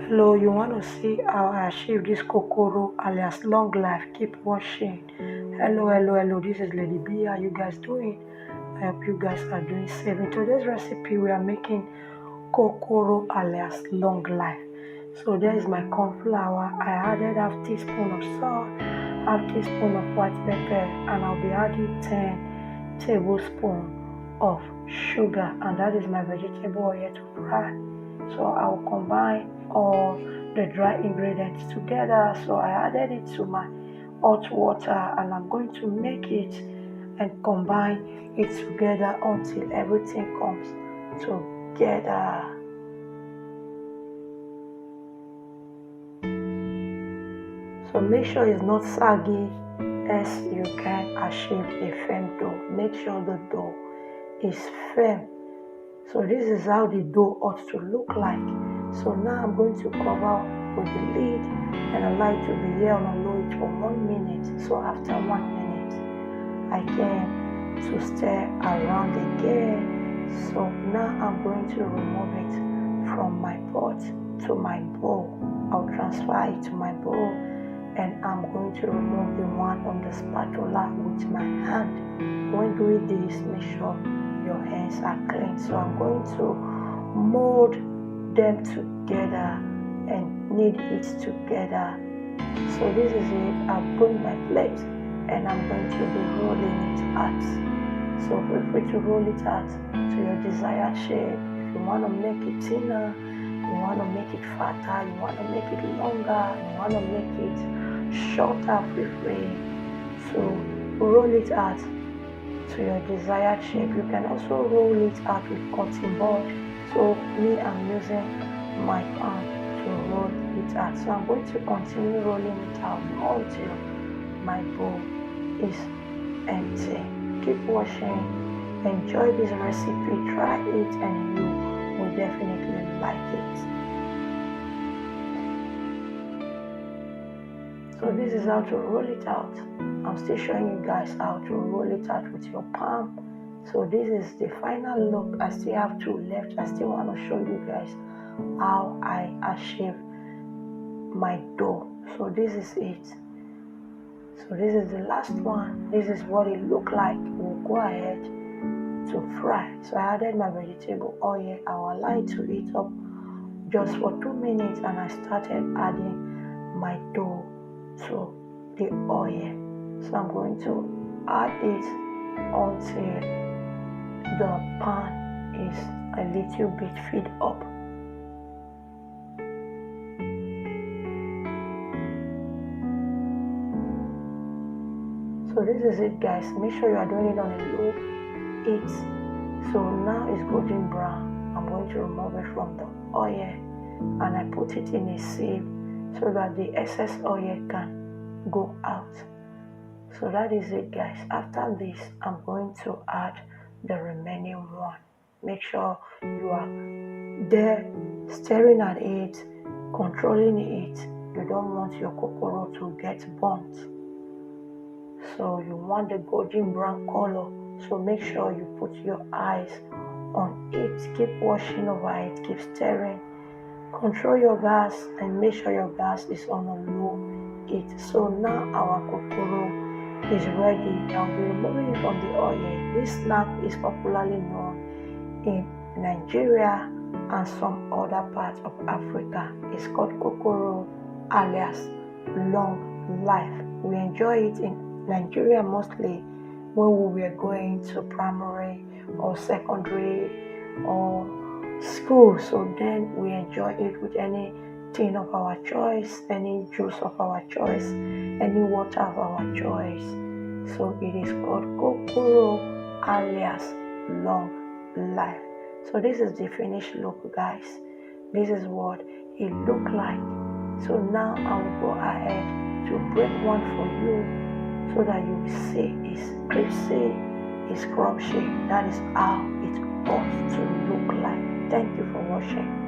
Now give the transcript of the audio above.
Hello, you want to see how I achieve this Kokoro alias long life? Keep watching. Hello. This is Lady B. How you guys doing? I hope you guys are doing safe. In today's recipe, we are making Kokoro alias long life. So there is my corn flour. I added half teaspoon of salt, half teaspoon of white pepper, and I'll be adding 10 tablespoons of sugar, and that is my vegetable oil to fry. So I will combine all the dry ingredients together. So I added it to my hot water, and I'm going to make it and combine it together until everything comes together. So make sure it's not saggy, as you can achieve a firm dough. Make sure the dough is firm. So this is how the dough ought to look like. So now I'm going to cover with the lid and allow it to be here on low heat for 1 minute. So after 1 minute, I came to stir around again. So now I'm going to remove it from my pot to my bowl. I'll transfer it to my bowl, and I'm going to remove the one on the spatula with my hand. When doing this, make sure your hands are clean. So I'm going to mold them together and knead it together. So this is it. I've put my plate and I'm going to be rolling it out. So feel free to roll it out to your desired shape. If you want to make it thinner, you want to make it fatter, you want to make it longer, you want to make it shorter, feel free to roll it out to your desired shape. You can also roll it out with cutting board. So me, I'm using my palm to roll it out. So I'm going to continue rolling it out until my bowl is empty. Keep watching. Enjoy this recipe. Try it and you will definitely like it. So this is how to roll it out. I'm still showing you guys how to roll it out with your palm. So this is the final look. I still have 2 left. I still want to show you guys how I achieve my dough. So this is it. So this is the last one. This is what it look like. We'll go ahead to fry. So I added my vegetable oil. I will allow it to heat up just for 2 minutes, and I started adding my dough to the oil. So I'm going to add it until the pan is a little bit filled up. So this is it, guys. Make sure you are doing it on a low heat. So now it's golden brown. I'm going to remove it from the oil, and I put it in a sieve so that the excess oil can go out. So that is it, guys. After this, I'm going to add the remaining one. Make sure you are there staring at it, controlling it. You don't want your kokoro to get burnt. So you want the golden brown color. So make sure you put your eyes on it. Keep watching over it. Keep stirring. Control your gas and make sure your gas is on a low heat. So now our kokoro is ready. I'll be removing it from the oil. This snack is popularly known in Nigeria and some other parts of Africa. It's called Kokoro alias long life. We enjoy it in Nigeria mostly when we were going to primary or secondary or school. So then we enjoy it with anything of our choice, any juice of our choice, any water of our choice. So it is called Kokoro alias long life. So this is the finished look, guys. This is what it look like. So now I will go ahead to break one for you so that you will see it's crispy, it's crunchy. That is how it ought to look like. Thank you for watching.